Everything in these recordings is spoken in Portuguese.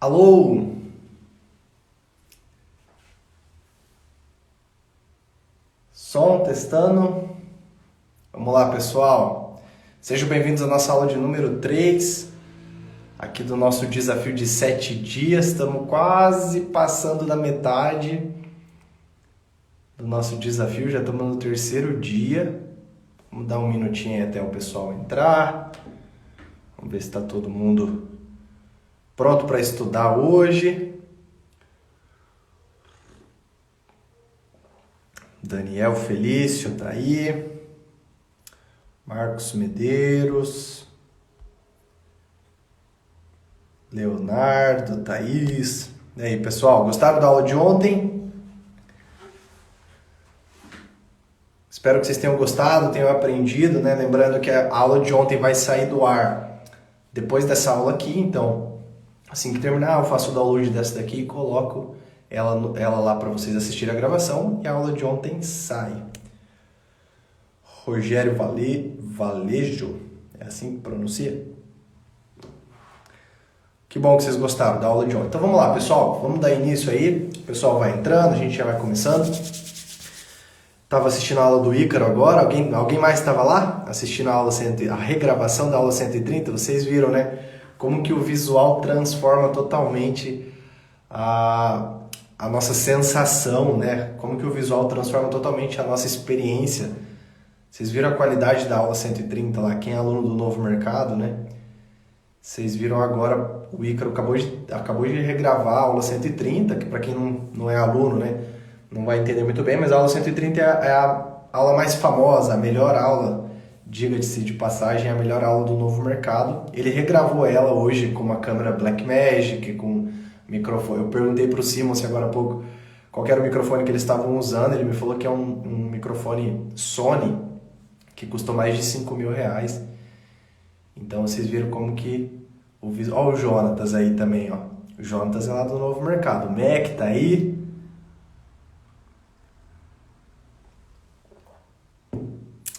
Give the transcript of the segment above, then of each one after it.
Alô? Som testando. Vamos lá, pessoal. Sejam bem-vindos à nossa aula de número 3, aqui do nosso desafio de 7 dias. Estamos quase passando da metade do nosso desafio, já estamos no terceiro dia. Vamos dar um minutinho aí até o pessoal entrar. Vamos ver se está todo mundo pronto para estudar hoje. Daniel Felício tá aí. Marcos Medeiros. Leonardo, Thaís. E aí, pessoal, gostaram da aula de ontem? Espero que vocês tenham gostado, tenham aprendido, né? Lembrando que a aula de ontem vai sair do ar depois dessa aula aqui, então assim que terminar eu faço o download dessa daqui e coloco ela lá para vocês assistirem a gravação e a aula de ontem sai. Rogério Valejo, é assim que pronuncia? Que bom que vocês gostaram da aula de ontem. Então vamos lá, pessoal, vamos dar início aí. O pessoal vai entrando, a gente já vai começando. Estava assistindo a aula do Ícaro agora. Alguém mais estava lá assistindo a regravação da aula 130? Vocês viram, né? Como que o visual transforma totalmente a nossa sensação, né? Como que o visual transforma totalmente a nossa experiência. Vocês viram a qualidade da aula 130 lá? Quem é aluno do Novo Mercado, né? Vocês viram agora, o Ícaro acabou de regravar a aula 130, que para quem não é aluno, né? Não vai entender muito bem, mas a aula 130 é a aula mais famosa, a melhor aula, diga-se de passagem, é a melhor aula do Novo Mercado. Ele regravou ela hoje com uma câmera Blackmagic, com microfone. Eu perguntei para o Simon agora há pouco qual era o microfone que eles estavam usando. Ele me falou que é um microfone Sony, que custou mais de R$5.000. Então vocês viram como que o visual... Olha o Jonatas aí também, ó. O Jonatas é lá do Novo Mercado. O Mac tá aí.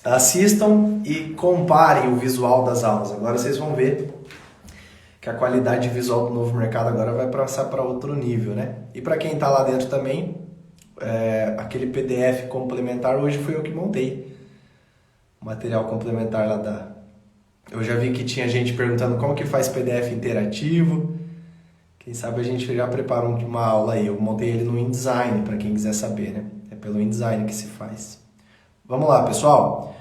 Assistam e comparem o visual das aulas. Agora vocês vão ver que a qualidade visual do Novo Mercado agora vai passar para outro nível, né? E para quem está lá dentro também, aquele PDF complementar hoje foi eu que montei. O material complementar lá da... Eu já vi que tinha gente perguntando como que faz PDF interativo. Quem sabe a gente já preparou uma aula aí. Eu montei ele no InDesign, para quem quiser saber, né? É pelo InDesign que se faz. Vamos lá, pessoal.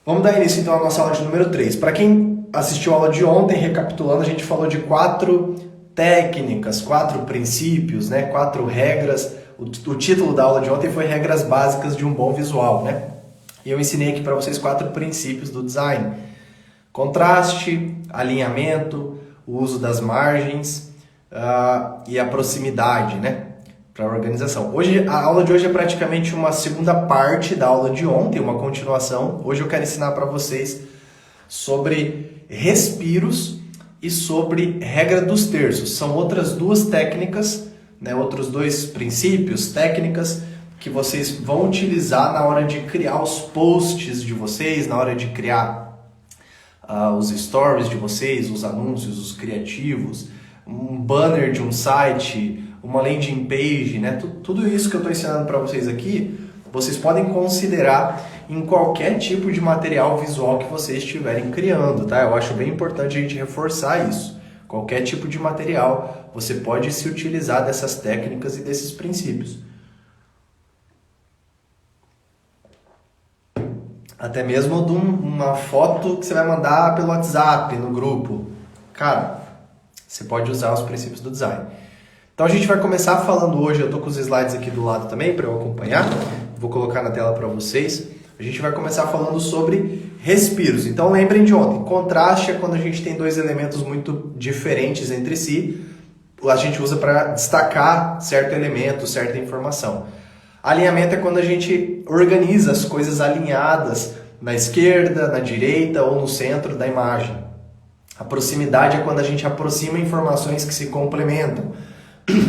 Vamos dar início então à nossa aula de número 3. Para quem assistiu a aula de ontem, recapitulando, a gente falou de 4 técnicas, 4 princípios, né? 4 regras. O título da aula de ontem foi Regras Básicas de um Bom Visual, né? E eu ensinei aqui para vocês 4 princípios do design. Contraste, alinhamento, o uso das margens e a proximidade, né? Para a organização. Hoje, a aula de hoje é praticamente uma segunda parte da aula de ontem, uma continuação. Hoje eu quero ensinar para vocês sobre respiros e sobre regra dos terços. São outras 2 técnicas, né, outros 2 princípios, técnicas que vocês vão utilizar na hora de criar os posts de vocês, na hora de criar os stories de vocês, os anúncios, os criativos, um banner de um site, uma landing page, né? Tudo isso que eu estou ensinando para vocês aqui, vocês podem considerar em qualquer tipo de material visual que vocês estiverem criando, tá? Eu acho bem importante a gente reforçar isso. Qualquer tipo de material, você pode se utilizar dessas técnicas e desses princípios. Até mesmo de uma foto que você vai mandar pelo WhatsApp, no grupo. Cara, você pode usar os princípios do design. Então a gente vai começar falando hoje, eu estou com os slides aqui do lado também para eu acompanhar, vou colocar na tela para vocês. A gente vai começar falando sobre respiros. Então lembrem de ontem, contraste é quando a gente tem 2 elementos muito diferentes entre si, a gente usa para destacar certo elemento, certa informação. Alinhamento é quando a gente organiza as coisas alinhadas na esquerda, na direita ou no centro da imagem. A proximidade é quando a gente aproxima informações que se complementam.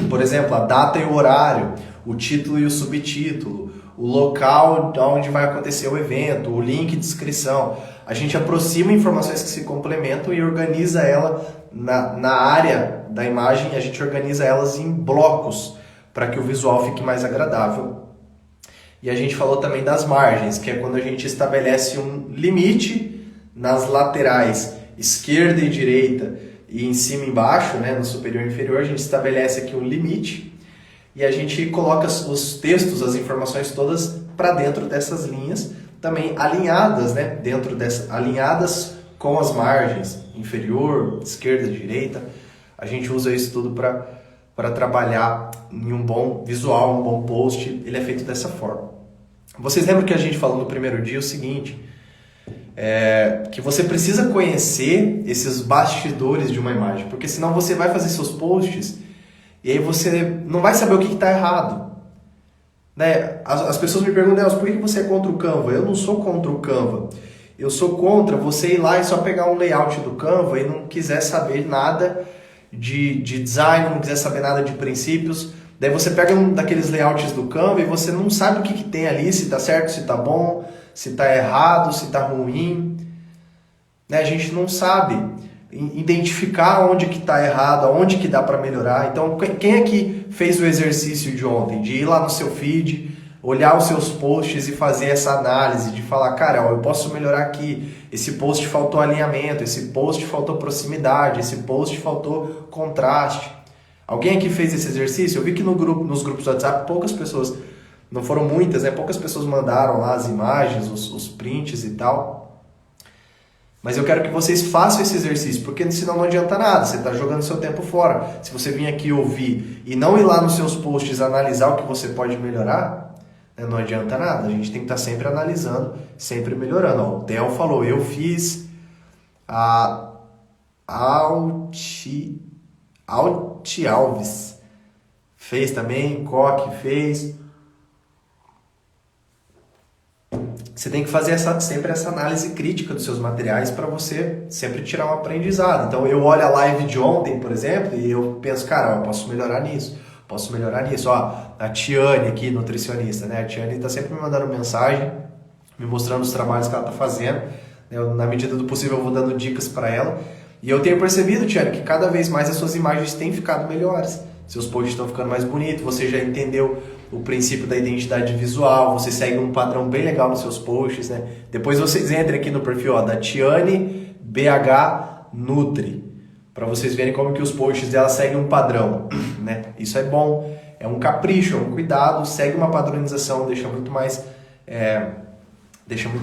Por exemplo, a data e o horário, o título e o subtítulo, o local onde vai acontecer o evento, o link de inscrição. A gente aproxima informações que se complementam e organiza ela na área da imagem, a gente organiza elas em blocos para que o visual fique mais agradável. E a gente falou também das margens, que é quando a gente estabelece um limite nas laterais esquerda e direita e em cima e embaixo, né, no superior e inferior, a gente estabelece aqui um limite e a gente coloca os textos, as informações todas para dentro dessas linhas, também alinhadas, né, alinhadas com as margens, inferior, esquerda, direita. A gente usa isso tudo para trabalhar em um bom visual, um bom post. Ele é feito dessa forma. Vocês lembram que a gente falou no primeiro dia o seguinte, que você precisa conhecer esses bastidores de uma imagem, porque senão você vai fazer seus posts e aí você não vai saber o que está errado. Né? As pessoas me perguntam, Nelson, por que você é contra o Canva? Eu não sou contra o Canva. Eu sou contra você ir lá e só pegar um layout do Canva e não quiser saber nada de design, não quiser saber nada de princípios. Daí você pega um daqueles layouts do Canva e você não sabe o que tem ali, se está certo, se está bom, se está errado, se está ruim. Né? A gente não sabe identificar onde que está errado, onde que dá para melhorar. Então, quem aqui fez o exercício de ontem, de ir lá no seu feed, olhar os seus posts e fazer essa análise, de falar, cara, ó, eu posso melhorar aqui, esse post faltou alinhamento, esse post faltou proximidade, esse post faltou contraste. Alguém aqui fez esse exercício? Eu vi que nos grupos do WhatsApp poucas pessoas, não foram muitas, né? Poucas pessoas mandaram lá as imagens, os prints e tal. Mas eu quero que vocês façam esse exercício, porque senão não adianta nada, você está jogando seu tempo fora. Se você vir aqui ouvir e não ir lá nos seus posts analisar o que você pode melhorar, né, não adianta nada. A gente tem que estar sempre analisando, sempre melhorando. Ó, o Theo falou, eu fiz a Alti Alves. Fez também, Coque fez. Você tem que fazer sempre essa análise crítica dos seus materiais para você sempre tirar um aprendizado. Então eu olho a live de ontem, por exemplo, e eu penso, cara, eu posso melhorar nisso, posso melhorar nisso. Ó, a Tiane aqui, nutricionista, né? A Tiane está sempre me mandando mensagem, me mostrando os trabalhos que ela está fazendo. Na medida do possível eu vou dando dicas para ela. E eu tenho percebido, Tiane, que cada vez mais as suas imagens têm ficado melhores. Seus posts estão ficando mais bonitos, você já entendeu o princípio da identidade visual, você segue um padrão bem legal nos seus posts, né? Depois vocês entrem aqui no perfil ó, da Tiane BH Nutri, para vocês verem como que os posts dela seguem um padrão, né? Isso é bom, é um capricho, é um cuidado, segue uma padronização, deixa muito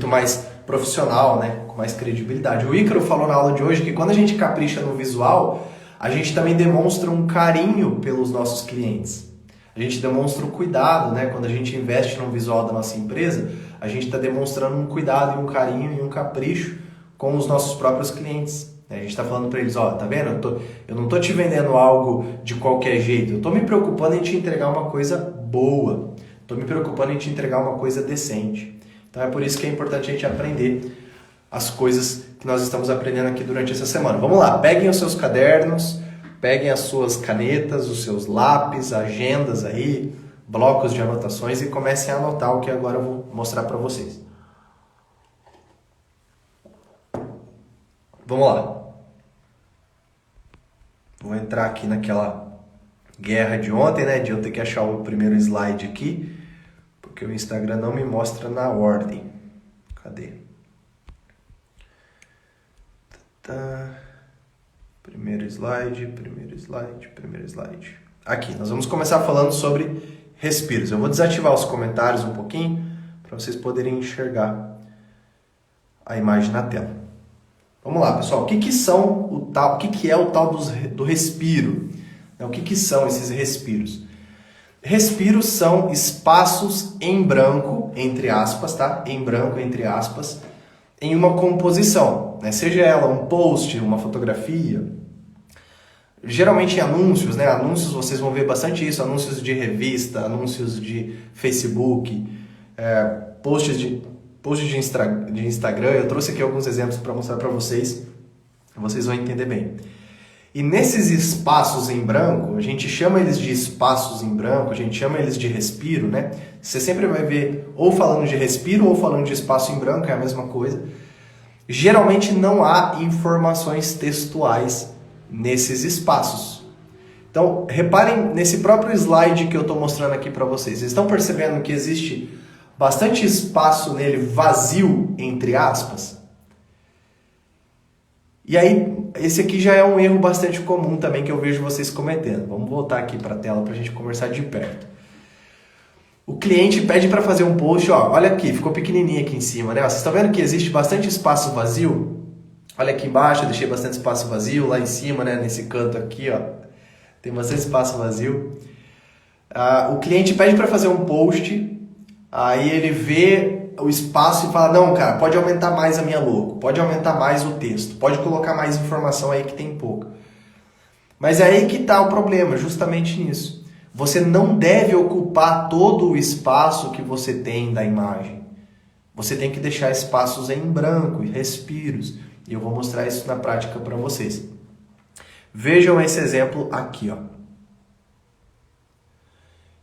mais profissional, né? Com mais credibilidade. O Ícaro falou na aula de hoje que quando a gente capricha no visual, a gente também demonstra um carinho pelos nossos clientes. A gente demonstra um cuidado, né? Quando a gente investe no visual da nossa empresa, a gente está demonstrando um cuidado e um carinho e um capricho com os nossos próprios clientes. A gente está falando para eles, ó, tá vendo? Eu não estou te vendendo algo de qualquer jeito. Eu estou me preocupando em te entregar uma coisa boa. Estou me preocupando em te entregar uma coisa decente. Então é por isso que é importante a gente aprender as coisas que nós estamos aprendendo aqui durante essa semana. Vamos lá, peguem os seus cadernos, peguem as suas canetas, os seus lápis, agendas aí, blocos de anotações e comecem a anotar o que agora eu vou mostrar para vocês. Vamos lá. Vou entrar aqui naquela guerra de ontem, né? De eu ter que achar o primeiro slide aqui, porque o Instagram não me mostra na ordem. Cadê? Primeiro slide. Aqui, nós vamos começar falando sobre respiros. Eu vou desativar os comentários um pouquinho para vocês poderem enxergar a imagem na tela. Vamos lá, pessoal. O que é o tal do respiro? O que são esses respiros? Respiros são espaços em branco, entre aspas, tá? Em branco, entre aspas, em uma composição, né? Seja ela um post, uma fotografia. Geralmente em anúncios, né? Anúncios vocês vão ver bastante isso, anúncios de revista, anúncios de Facebook, posts de Instagram. Eu trouxe aqui alguns exemplos para mostrar para vocês vão entender bem. E nesses espaços em branco, a gente chama eles de espaços em branco, a gente chama eles de respiro, né? Você sempre vai ver ou falando de respiro ou falando de espaço em branco, é a mesma coisa. Geralmente não há informações textuais nesses espaços. Então, reparem nesse próprio slide que eu estou mostrando aqui para vocês. Vocês estão percebendo que existe bastante espaço nele vazio, entre aspas? E aí, esse aqui já é um erro bastante comum também que eu vejo vocês cometendo. Vamos voltar aqui para a tela para a gente conversar de perto. O cliente pede para fazer um post, ó, olha aqui, ficou pequenininho aqui em cima, né? Vocês estão vendo que existe bastante espaço vazio? Olha aqui embaixo, eu deixei bastante espaço vazio, lá em cima, né, nesse canto aqui, ó, tem bastante espaço vazio. O cliente pede para fazer um post, aí ele vê o espaço e fala, não, cara, pode aumentar mais a minha logo, pode aumentar mais o texto, pode colocar mais informação aí que tem pouco. Mas é aí que está o problema, justamente nisso. Você não deve ocupar todo o espaço que você tem da imagem. Você tem que deixar espaços em branco e respiros. E eu vou mostrar isso na prática para vocês. Vejam esse exemplo aqui, ó.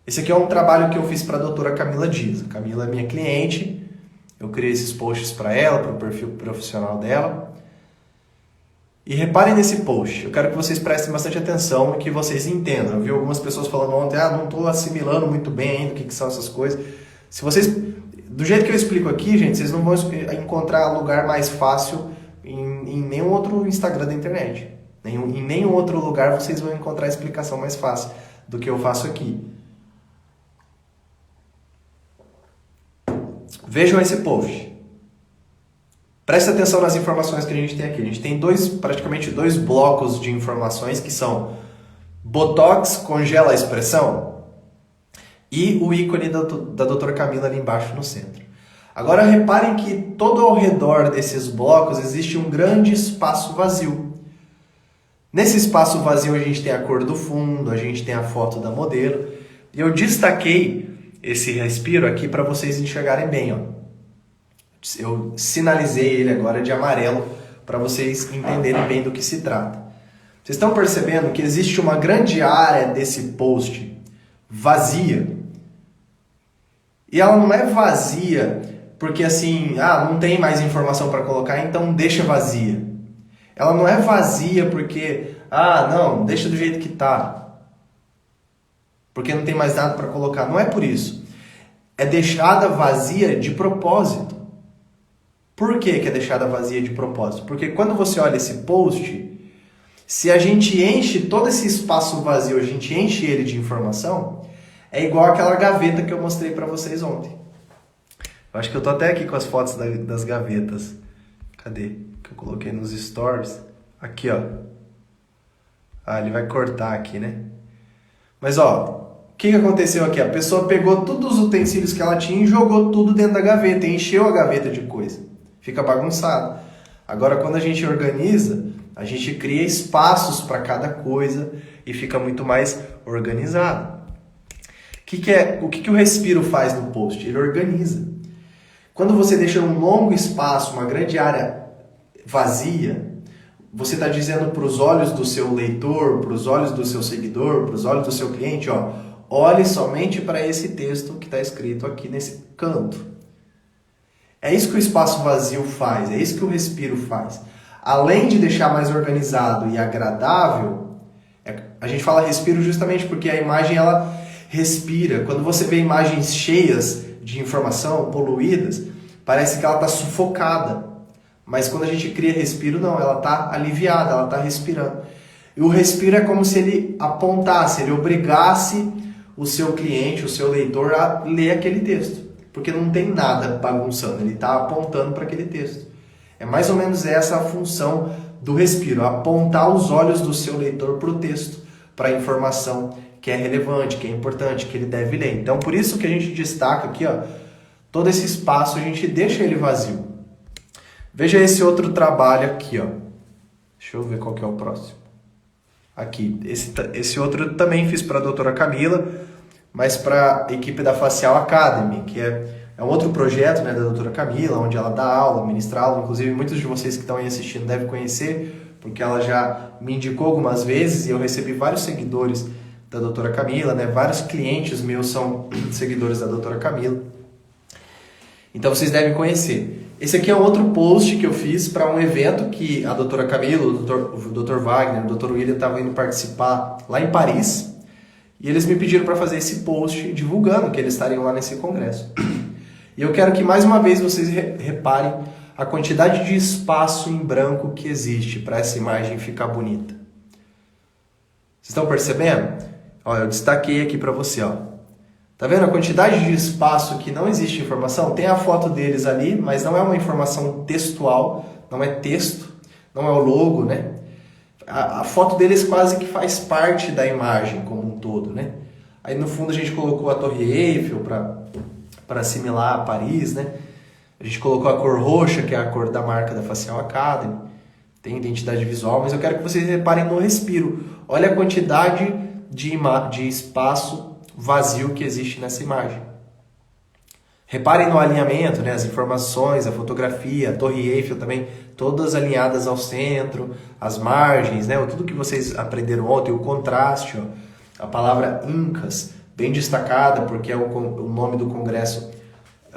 Esse aqui é um trabalho que eu fiz para a doutora Camila Dias. A Camila é minha cliente. Eu criei esses posts para ela, para o perfil profissional dela. E reparem nesse post, eu quero que vocês prestem bastante atenção e que vocês entendam. Eu vi algumas pessoas falando ontem, não estou assimilando muito bem ainda o que são essas coisas. Se vocês, do jeito que eu explico aqui, gente, vocês não vão encontrar lugar mais fácil em nenhum outro Instagram da internet. Em nenhum outro lugar vocês vão encontrar a explicação mais fácil do que eu faço aqui. Vejam esse post. Presta atenção nas informações que a gente tem aqui. A gente tem praticamente dois blocos de informações que são Botox congela a expressão e o ícone da doutora Camila ali embaixo no centro. Agora reparem que todo ao redor desses blocos existe um grande espaço vazio. Nesse espaço vazio a gente tem a cor do fundo, a gente tem a foto da modelo. E eu destaquei esse respiro aqui para vocês enxergarem bem, ó. Eu sinalizei ele agora de amarelo para vocês entenderem bem do que se trata. Vocês estão percebendo que existe uma grande área desse post vazia. E ela não é vazia porque assim, não tem mais informação para colocar, então deixa vazia. Ela não é vazia porque, não, deixa do jeito que tá. Porque não tem mais nada para colocar. Não é por isso. É deixada vazia de propósito. Por que é deixada vazia de propósito? Porque quando você olha esse post, se a gente enche todo esse espaço vazio, a gente enche ele de informação, é igual aquela gaveta que eu mostrei para vocês ontem. Eu acho que eu tô até aqui com as fotos das gavetas. Cadê? Que eu coloquei nos stories. Aqui, ó. Ele vai cortar aqui, né? Mas, ó, o que aconteceu aqui? A pessoa pegou todos os utensílios que ela tinha e jogou tudo dentro da gaveta, e encheu a gaveta de coisa. Fica bagunçado. Agora, quando a gente organiza, a gente cria espaços para cada coisa e fica muito mais organizado. O que o respiro faz no post? Ele organiza. Quando você deixa um longo espaço, uma grande área vazia, você está dizendo para os olhos do seu leitor, para os olhos do seu seguidor, para os olhos do seu cliente, ó, olhe somente para esse texto que está escrito aqui nesse canto. É isso que o espaço vazio faz, é isso que o respiro faz. Além de deixar mais organizado e agradável, a gente fala respiro justamente porque a imagem ela respira. Quando você vê imagens cheias de informação, poluídas, parece que ela está sufocada. Mas quando a gente cria respiro, não, ela está aliviada, ela está respirando. E o respiro é como se ele apontasse, ele obrigasse o seu cliente, o seu leitor a ler aquele texto. Porque não tem nada bagunçando, ele está apontando para aquele texto. É mais ou menos essa a função do respiro, apontar os olhos do seu leitor para o texto, para a informação que é relevante, que é importante, que ele deve ler. Então, por isso que a gente destaca aqui, ó, todo esse espaço, a gente deixa ele vazio. Veja esse outro trabalho aqui, ó. Deixa eu ver qual que é o próximo. Aqui, esse outro eu também fiz para a doutora Camila, mas para a equipe da Facial Academy, que é um outro projeto, né, da doutora Camila, onde ela dá aula, ministra aula. Inclusive, muitos de vocês que estão aí assistindo devem conhecer, porque ela já me indicou algumas vezes e eu recebi vários seguidores da doutora Camila, né? Vários clientes meus são seguidores da doutora Camila. Então, vocês devem conhecer. Esse aqui é outro post que eu fiz para um evento que a doutora Camila, o Dr. Wagner, o Dr. William estavam indo participar lá em Paris. E eles me pediram para fazer esse post divulgando que eles estariam lá nesse congresso. E eu quero que mais uma vez vocês reparem a quantidade de espaço em branco que existe para essa imagem ficar bonita. Vocês estão percebendo? Ó, eu destaquei aqui para você, ó. Tá vendo a quantidade de espaço que não existe informação? Tem a foto deles ali, mas não é uma informação textual, não é texto, não é o logo, né? A foto deles quase que faz parte da imagem como um todo, né? Aí no fundo a gente colocou a Torre Eiffel para assimilar a Paris, né? A gente colocou a cor roxa, que é a cor da marca da Facial Academy. Tem identidade visual, mas eu quero que vocês reparem no respiro. Olha a quantidade de espaço vazio que existe nessa imagem. Reparem no alinhamento, né? As informações, a fotografia, a Torre Eiffel também, todas alinhadas ao centro, as margens, né? Tudo que vocês aprenderam ontem, o contraste, ó. A palavra Incas, bem destacada, porque é o nome do congresso,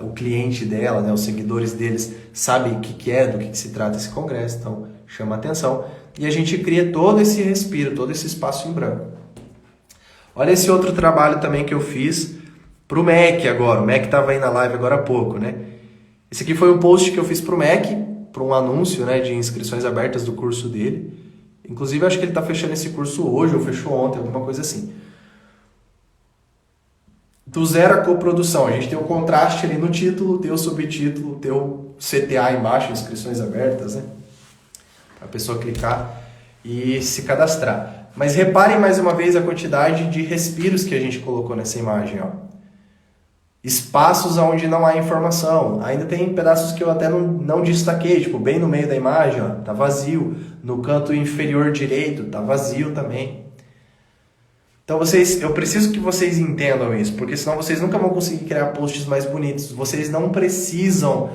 o cliente dela, né? Os seguidores deles sabem o que é, do que se trata esse congresso, então chama atenção. E a gente cria todo esse respiro, todo esse espaço em branco. Olha esse outro trabalho também que eu fiz para o MEC agora. O MEC estava aí na live agora há pouco, né? Esse aqui foi um post que eu fiz para o MEC, para um anúncio, né, de inscrições abertas do curso dele. Inclusive, acho que ele está fechando esse curso hoje ou fechou ontem, alguma coisa assim. Do zero à coprodução. A gente tem o contraste ali no título, tem o subtítulo, tem o CTA embaixo, inscrições abertas, né? Para a pessoa clicar e se cadastrar. Mas reparem mais uma vez a quantidade de respiros que a gente colocou nessa imagem, ó. Espaços onde não há informação. Ainda tem pedaços que eu até não destaquei, tipo, bem no meio da imagem, ó, tá vazio. No canto inferior direito, tá vazio também. Então eu preciso que vocês entendam isso, porque senão vocês nunca vão conseguir criar posts mais bonitos. Vocês não precisam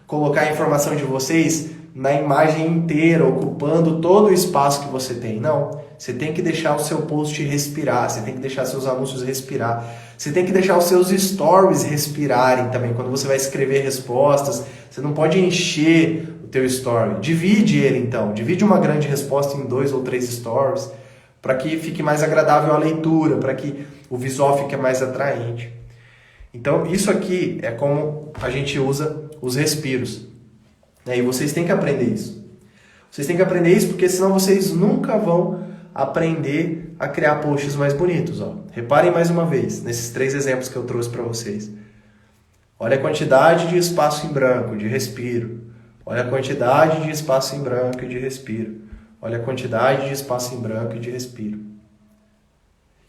colocar a informação de vocês na imagem inteira, ocupando todo o espaço que você tem. Não, você tem que deixar o seu post respirar, você tem que deixar seus anúncios respirar, você tem que deixar os seus stories respirarem também. Quando você vai escrever respostas, você não pode encher o teu story. Divide ele então, divide uma grande resposta em 2 ou 3 stories, para que fique mais agradável a leitura, para que o visual fique mais atraente. Então isso aqui é como a gente usa os respiros. E vocês têm que aprender isso. Vocês têm que aprender isso porque senão vocês nunca vão aprender a criar posts mais bonitos. Ó. Reparem mais uma vez nesses 3 exemplos que eu trouxe para vocês. Olha a quantidade de espaço em branco, de respiro. Olha a quantidade de espaço em branco e de respiro. Olha a quantidade de espaço em branco e de respiro.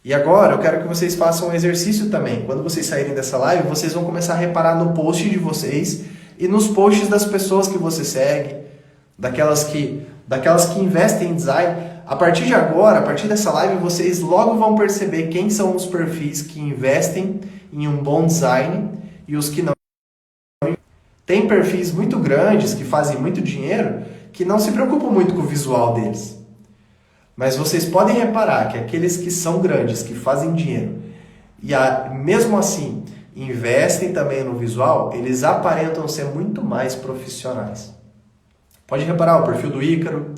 E agora eu quero que vocês façam um exercício também. Quando vocês saírem dessa live, vocês vão começar a reparar no post de vocês e nos posts das pessoas que você segue, daquelas que investem em design. A partir de agora, a partir dessa live, vocês logo vão perceber quem são os perfis que investem em um bom design e os que não. Tem perfis muito grandes que fazem muito dinheiro que não se preocupam muito com o visual deles. Mas vocês podem reparar que aqueles que são grandes, que fazem dinheiro, e mesmo assim investem também no visual, eles aparentam ser muito mais profissionais. Pode reparar o perfil do Ícaro,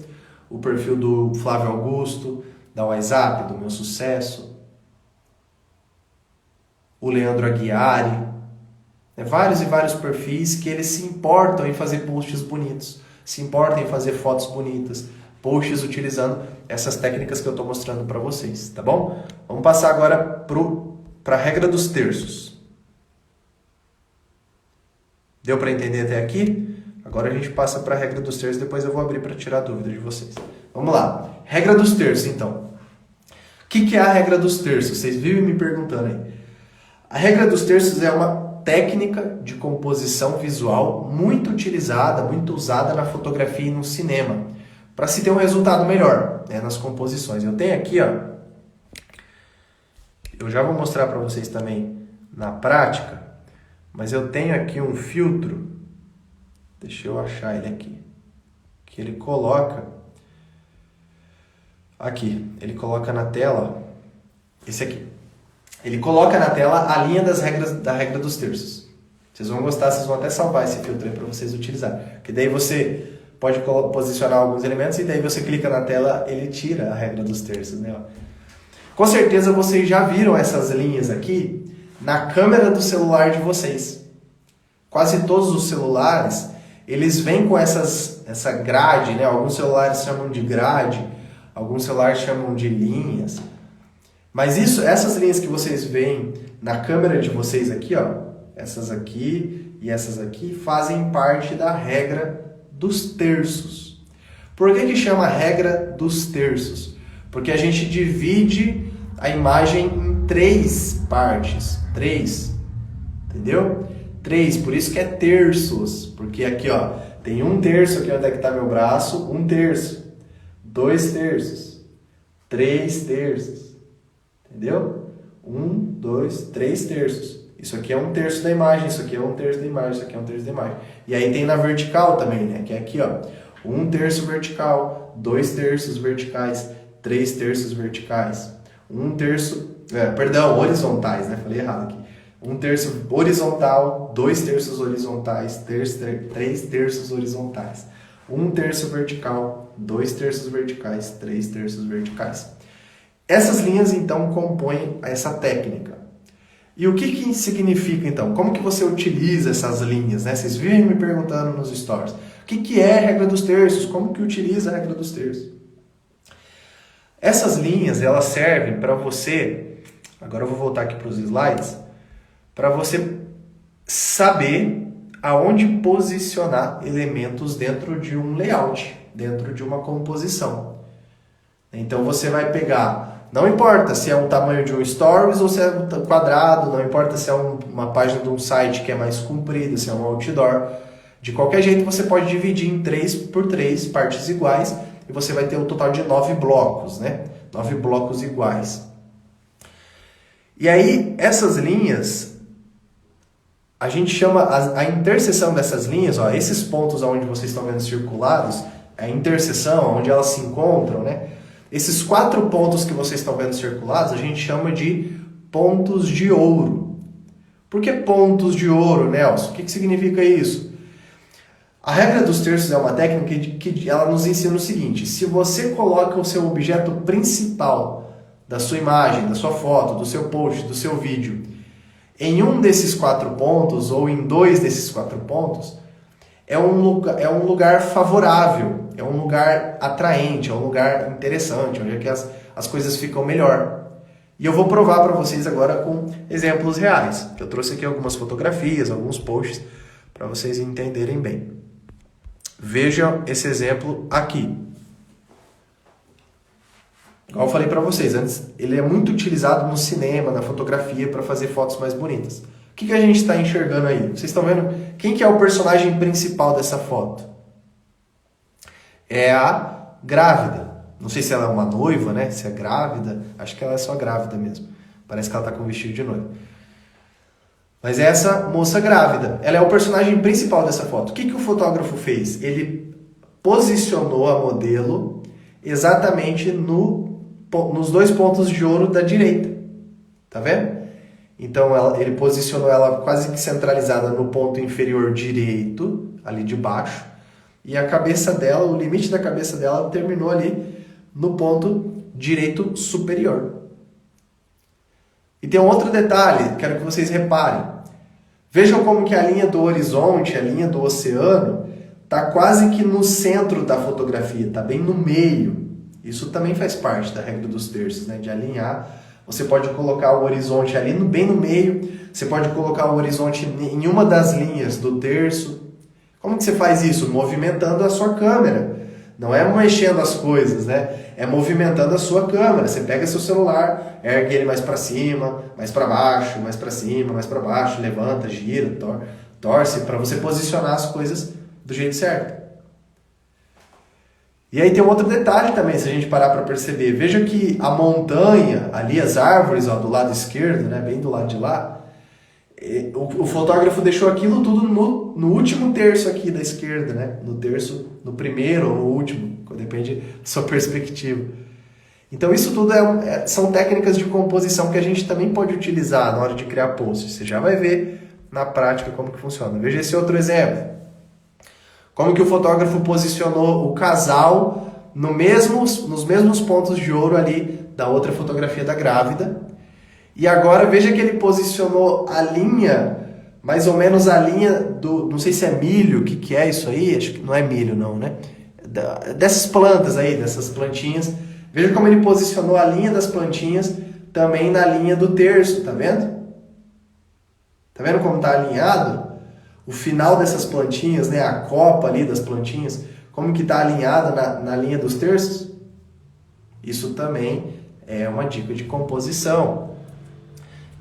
o perfil do Flávio Augusto, da WhatsApp, do Meu Sucesso, o Leandro Aguiari, vários e vários perfis que eles se importam em fazer posts bonitos, se importam em fazer fotos bonitas, posts utilizando essas técnicas que eu estou mostrando para vocês, tá bom? Vamos passar agora para a regra dos terços. Deu para entender até aqui? Agora a gente passa para a regra dos terços, depois eu vou abrir para tirar dúvida de vocês. Vamos lá. Regra dos terços, então. O que é a regra dos terços? Vocês vivem me perguntando aí. A regra dos terços é uma técnica de composição visual muito utilizada, muito usada na fotografia e no cinema, para se ter um resultado melhor, né, nas composições. Eu tenho aqui, ó, eu já vou mostrar para vocês também na prática, mas eu tenho aqui um filtro, deixa eu achar ele aqui, que ele coloca, aqui, ele coloca na tela, esse aqui, ele coloca na tela a linha da regra dos terços. Vocês vão gostar, vocês vão até salvar esse filtro aí para vocês utilizarem. Porque daí você pode posicionar alguns elementos e daí você clica na tela, ele tira a regra dos terços, né? Com certeza vocês já viram essas linhas aqui na câmera do celular de vocês. Quase todos os celulares, eles vêm com essa grade, né? Alguns celulares chamam de grade, alguns celulares chamam de linhas. Mas essas linhas que vocês veem na câmera de vocês aqui, ó, essas aqui e essas aqui, fazem parte da regra dos terços. Por que chama regra dos terços? Porque a gente divide a imagem em 3 partes. 3. Entendeu? 3, por isso que é terços. Porque aqui, ó, tem 1/3 aqui onde é que está meu braço, 1/3. 2/3. 3/3. Entendeu? 1, 2, 3/3. Isso aqui é 1/3 da imagem, isso aqui é 1/3 da imagem, isso aqui é 1/3 da imagem. E aí tem na vertical também, né? Que é aqui, ó. 1/3 vertical, 2/3 verticais, 3/3 verticais. 1/3, horizontais, né? Falei errado aqui. 1/3 horizontal, 2/3 horizontais, 3/3 horizontais. 1/3 vertical, 2/3 verticais, 3/3 verticais. Essas linhas, então, compõem essa técnica. E o que significa, então? Como que você utiliza essas linhas, né? Vocês vivem me perguntando nos stories. O que é a regra dos terços? Como que utiliza a regra dos terços? Essas linhas, elas servem para você... Agora eu vou voltar aqui para os slides. Para você saber aonde posicionar elementos dentro de um layout, dentro de uma composição. Então você vai pegar... Não importa se é um tamanho de um stories ou se é um quadrado, não importa se é uma página de um site que é mais comprida, se é um outdoor. De qualquer jeito você pode dividir em 3x3 partes iguais e você vai ter um total de 9 blocos, né? 9 blocos iguais. E aí essas linhas, a gente chama a interseção dessas linhas, ó, esses pontos onde vocês estão vendo circulados, a interseção, onde elas se encontram, né? Esses 4 pontos que vocês estão vendo circulados, a gente chama de pontos de ouro. Por que pontos de ouro, Nelson? O que significa isso? A regra dos terços é uma técnica que ela nos ensina o seguinte: se você coloca o seu objeto principal da sua imagem, da sua foto, do seu post, do seu vídeo, em um desses 4 pontos ou em 2 desses 4 pontos, é um lugar favorável, é um lugar atraente, é um lugar interessante, onde é que as coisas ficam melhor. E eu vou provar para vocês agora com exemplos reais. Eu trouxe aqui algumas fotografias, alguns posts, para vocês entenderem bem. Vejam esse exemplo aqui. Igual eu falei para vocês antes, ele é muito utilizado no cinema, na fotografia, para fazer fotos mais bonitas. O que a gente está enxergando aí? Vocês estão vendo quem que é o personagem principal dessa foto? É a grávida. Não sei se ela é uma noiva, né? Se é grávida. Acho que ela é só grávida mesmo. Parece que ela está com um vestido de noiva. Mas é essa moça grávida. Ela é o personagem principal dessa foto. O que o fotógrafo fez? Ele posicionou a modelo exatamente nos 2 pontos de ouro da direita. Tá vendo? Então ele posicionou ela quase que centralizada no ponto inferior direito, ali de baixo, e a cabeça dela, o limite da cabeça dela terminou ali no ponto direito superior. E tem um outro detalhe, quero que vocês reparem. Vejam como que a linha do horizonte, a linha do oceano, está quase que no centro da fotografia, está bem no meio. Isso também faz parte da regra dos terços, né? De alinhar. Você pode colocar o horizonte ali bem no meio, você pode colocar o horizonte em uma das linhas do terço. Como que você faz isso? Movimentando a sua câmera. Não é mexendo as coisas, né? É movimentando a sua câmera. Você pega seu celular, ergue ele mais para cima, mais para baixo, mais para cima, mais para baixo, levanta, gira, torce, para você posicionar as coisas do jeito certo. E aí tem um outro detalhe também, se a gente parar para perceber. Veja que a montanha, ali as árvores, ó, do lado esquerdo, né, bem do lado de lá, o fotógrafo deixou aquilo tudo no último terço aqui da esquerda, né? No primeiro ou no último, depende da sua perspectiva. Então isso tudo são técnicas de composição que a gente também pode utilizar na hora de criar posts. Você já vai ver na prática como que funciona. Veja esse outro exemplo. Como que o fotógrafo posicionou o casal nos mesmos pontos de ouro ali da outra fotografia da grávida. E agora veja que ele posicionou a linha, mais ou menos a linha do, não sei se é milho, o que é isso aí? Acho que não é milho não, né? Dessas plantas aí, dessas plantinhas. Veja como ele posicionou a linha das plantinhas também na linha do terço, tá vendo? Tá vendo como tá alinhado? O final dessas plantinhas, né? A copa ali das plantinhas, como que tá alinhada na linha dos terços? Isso também é uma dica de composição.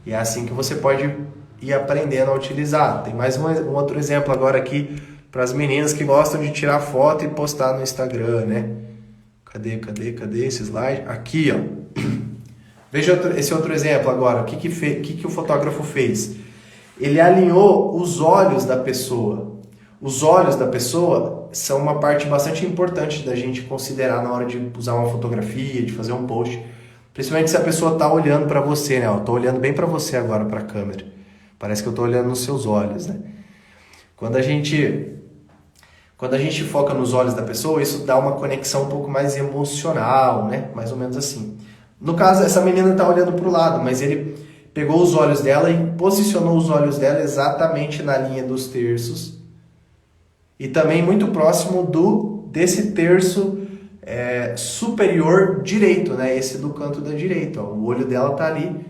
E é assim que você pode ir aprendendo a utilizar. Tem mais um outro exemplo agora aqui para as meninas que gostam de tirar foto e postar no Instagram, né? Cadê esse slide? Aqui, ó. Veja esse outro exemplo agora. O que o fotógrafo fez? Ele alinhou os olhos da pessoa. Os olhos da pessoa são uma parte bastante importante da gente considerar na hora de usar uma fotografia, de fazer um post. Principalmente se a pessoa está olhando para você, né? Eu estou olhando bem para você agora, para a câmera. Parece que eu estou olhando nos seus olhos, né? Quando a gente foca nos olhos da pessoa, isso dá uma conexão um pouco mais emocional, né? Mais ou menos assim. No caso, essa menina está olhando para o lado, mas ele pegou os olhos dela e posicionou os olhos dela exatamente na linha dos terços. E também muito próximo desse terço superior direito, né? Esse do canto da direita. Ó. O olho dela está ali.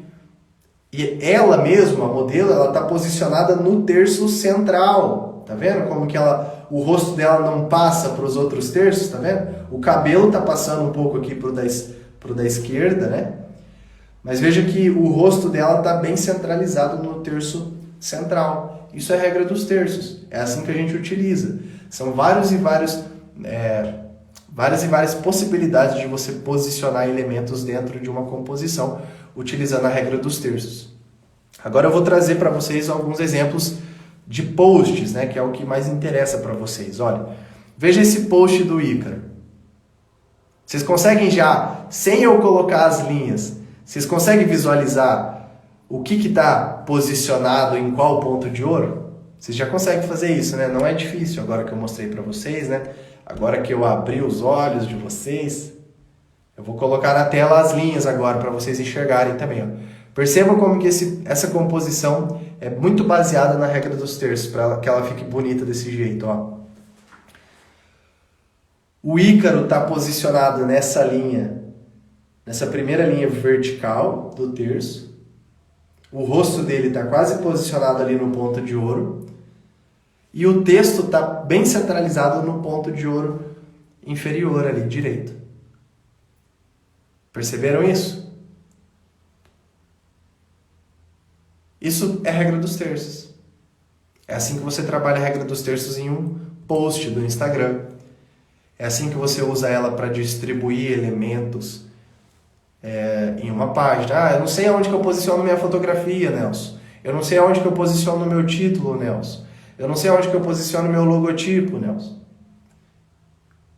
E ela mesma, a modelo, ela está posicionada no terço central. Tá vendo como que o rosto dela não passa para os outros terços, tá vendo? O cabelo está passando um pouco aqui pro da esquerda, né? Mas veja que o rosto dela está bem centralizado no terço central. Isso é a regra dos terços. É assim que a gente utiliza. São várias e várias possibilidades de você posicionar elementos dentro de uma composição utilizando a regra dos terços. Agora eu vou trazer para vocês alguns exemplos de posts, né, que é o que mais interessa para vocês. Olha, veja esse post do Ícaro. Vocês conseguem já, sem eu colocar as linhas, vocês conseguem visualizar o que está posicionado em qual ponto de ouro? Vocês já conseguem fazer isso, né? Não é difícil, agora que eu mostrei para vocês, né? Agora que eu abri os olhos de vocês, eu vou colocar na tela as linhas agora para vocês enxergarem também. Ó. Percebam como que essa composição é muito baseada na regra dos terços, para que ela fique bonita desse jeito. Ó. O Ícaro está posicionado nessa linha, nessa primeira linha vertical do terço. O rosto dele está quase posicionado ali no ponto de ouro. E o texto está bem centralizado no ponto de ouro inferior ali, direito. Perceberam isso? Isso é a regra dos terços. É assim que você trabalha a regra dos terços em um post do Instagram. É assim que você usa ela para distribuir elementos em uma página. Eu não sei aonde que eu posiciono minha fotografia, Nelson. Eu não sei aonde que eu posiciono o meu título, Nelson. Eu não sei aonde que eu posiciono o meu logotipo, Nelson.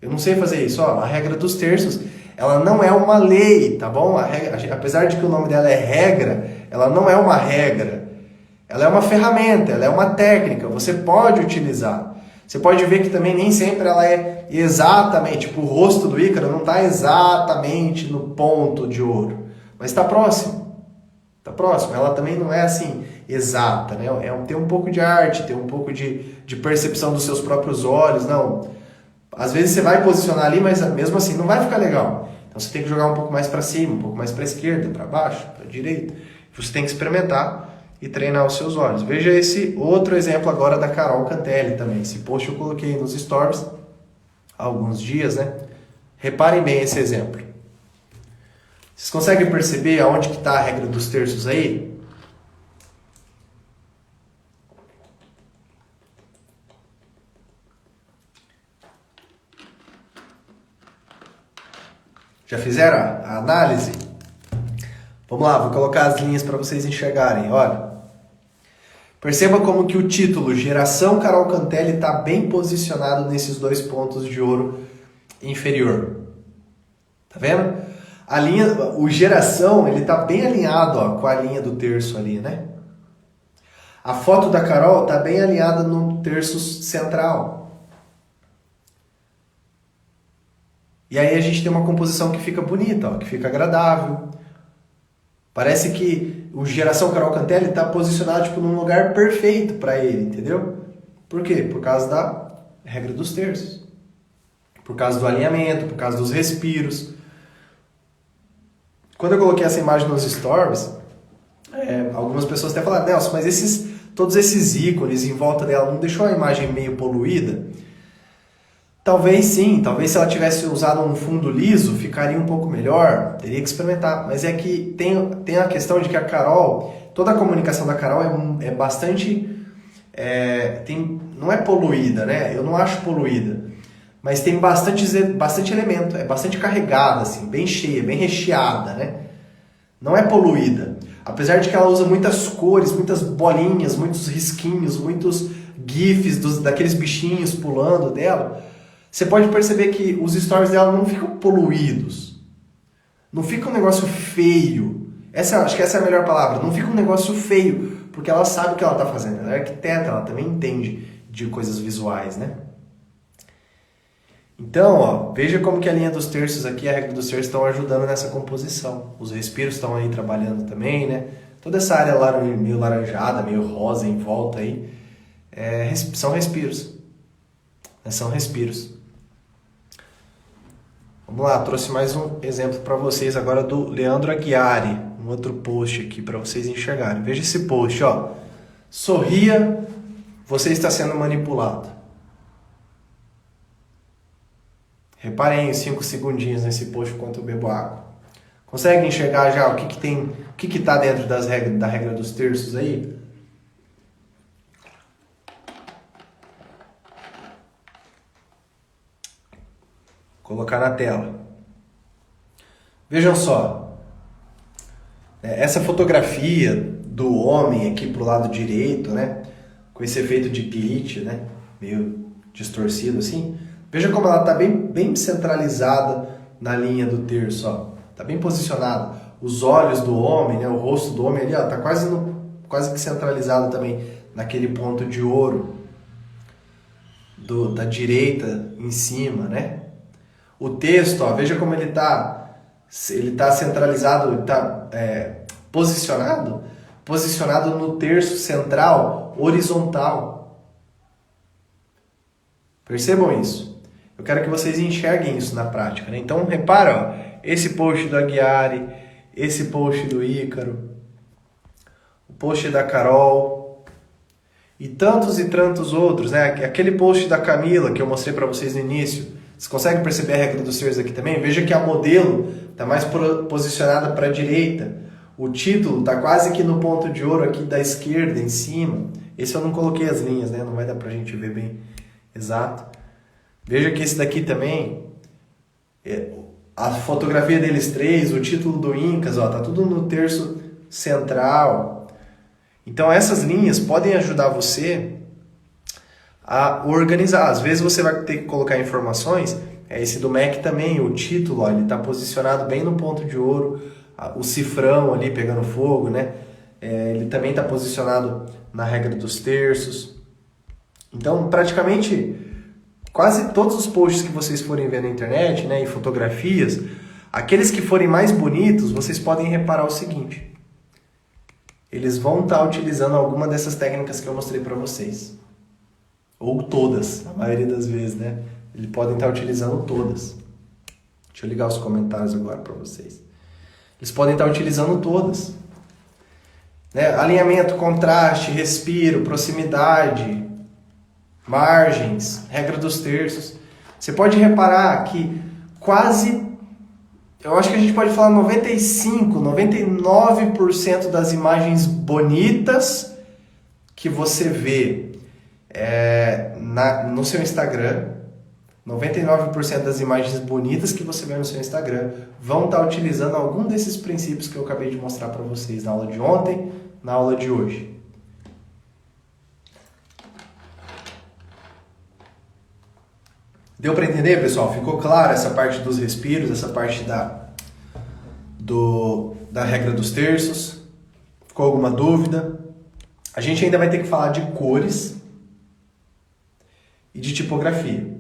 Eu não sei fazer isso. Ó, a regra dos terços, ela não é uma lei, tá bom? Apesar de que o nome dela é regra, ela não é uma regra. Ela é uma ferramenta, ela é uma técnica. Você pode utilizar. Você pode ver que também nem sempre ela é exatamente, tipo, o rosto do Ícaro não está exatamente no ponto de ouro, mas está próximo. Está próximo. Ela também não é assim exata, né? Tem um pouco de arte, tem um pouco de percepção dos seus próprios olhos, não. Às vezes você vai posicionar ali, mas mesmo assim não vai ficar legal. Então você tem que jogar um pouco mais para cima, um pouco mais para a esquerda, para baixo, para a direita. Você tem que experimentar e treinar os seus olhos. Veja esse outro exemplo agora da Carol Cantelli também. Esse post eu coloquei nos stories há alguns dias, né? Reparem bem esse exemplo. Vocês conseguem perceber aonde que está a regra dos terços aí? Já fizeram a análise? Vamos lá, vou colocar as linhas para vocês enxergarem. Olha, perceba como que o título Geração Carol Cantelli está bem posicionado nesses dois pontos de ouro inferior. Tá vendo? A linha, o Geração, ele está bem alinhado ó, com a linha do terço ali, né? A foto da Carol está bem alinhada no terço central. E aí a gente tem uma composição que fica bonita, ó, que fica agradável. Parece que o Geração Carol Cantelli está posicionado tipo, num lugar perfeito para ele, entendeu? Por quê? Por causa da regra dos terços. Por causa do alinhamento, por causa dos respiros. Quando eu coloquei essa imagem nos stories, algumas pessoas até falaram, Nelson, mas todos esses ícones em volta dela não deixou a imagem meio poluída? Talvez sim, talvez se ela tivesse usado um fundo liso, ficaria um pouco melhor, teria que experimentar. Mas é que tem a questão de que a Carol, toda a comunicação da Carol é bastante, não é poluída, né? Eu não acho poluída, mas tem bastante elemento, é bastante carregada, assim, bem cheia, bem recheada, né? Não é poluída. Apesar de que ela usa muitas cores, muitas bolinhas, muitos risquinhos, muitos gifs daqueles bichinhos pulando dela, você pode perceber que os stories dela não ficam poluídos. Não fica um negócio feio. Acho que essa é a melhor palavra. Não fica um negócio feio, porque ela sabe o que ela está fazendo. Ela é arquiteta, ela também entende de coisas visuais, né? Então, ó, veja como que a linha dos terços aqui, a regra dos terços estão ajudando nessa composição. Os respiros estão aí trabalhando também, né? Toda essa área meio laranjada, meio rosa em volta aí, são respiros. São respiros. Vamos lá, trouxe mais um exemplo para vocês agora do Leandro Aguiari, um outro post aqui para vocês enxergarem. Veja esse post, ó. Sorria, você está sendo manipulado. Reparem os 5 segundinhos nesse post enquanto eu bebo água. Consegue enxergar já o que está dentro da regra dos terços aí? Colocar na tela. Vejam só. Essa fotografia do homem aqui pro lado direito, né? Com esse efeito de glitch, né? Meio distorcido assim. Veja como ela está bem centralizada na linha do terço, ó. Tá bem posicionada. Os olhos do homem, né? O rosto do homem ali, ó, tá quase que centralizado também naquele ponto de ouro da direita em cima, né? O texto, ó, veja como ele tá centralizado, ele tá posicionado no terço central horizontal. Percebam isso. Eu quero que vocês enxerguem isso na prática, né? Então, repara, ó, esse post do Aguiari, esse post do Ícaro, o post da Carol e tantos outros, né? Aquele post da Camila que eu mostrei para vocês no início. Vocês conseguem perceber a regra dos terços aqui também? Veja que a modelo está mais posicionada para a direita. O título está quase que no ponto de ouro aqui da esquerda, em cima. Esse eu não coloquei as linhas, né? Não vai dar para a gente ver bem exato. Veja que esse daqui também, a fotografia deles três, o título do Incas, ó, tá tudo no terço central. Então essas linhas podem ajudar você a organizar. Às vezes você vai ter que colocar informações, esse do Mac também, o título, ó, ele está posicionado bem no ponto de ouro, o cifrão ali pegando fogo, né? Ele também está posicionado na regra dos terços. Então, praticamente, quase todos os posts que vocês forem ver na internet, né, e fotografias, aqueles que forem mais bonitos, vocês podem reparar o seguinte: eles vão estar utilizando alguma dessas técnicas que eu mostrei para vocês. Ou todas, a maioria das vezes, né? Eles podem estar utilizando todas. Deixa eu ligar os comentários agora para vocês. Eles podem estar utilizando todas. Né? Alinhamento, contraste, respiro, proximidade, margens, regra dos terços. Você pode reparar que eu acho que a gente pode falar 95%, 99% das imagens bonitas que você vê no seu Instagram, 99% das imagens bonitas que você vê no seu Instagram vão estar utilizando algum desses princípios que eu acabei de mostrar para vocês na aula de ontem, na aula de hoje. Deu para entender, pessoal? Ficou claro essa parte dos respiros, essa parte da regra dos terços? Ficou alguma dúvida? A gente ainda vai ter que falar de cores e de tipografia.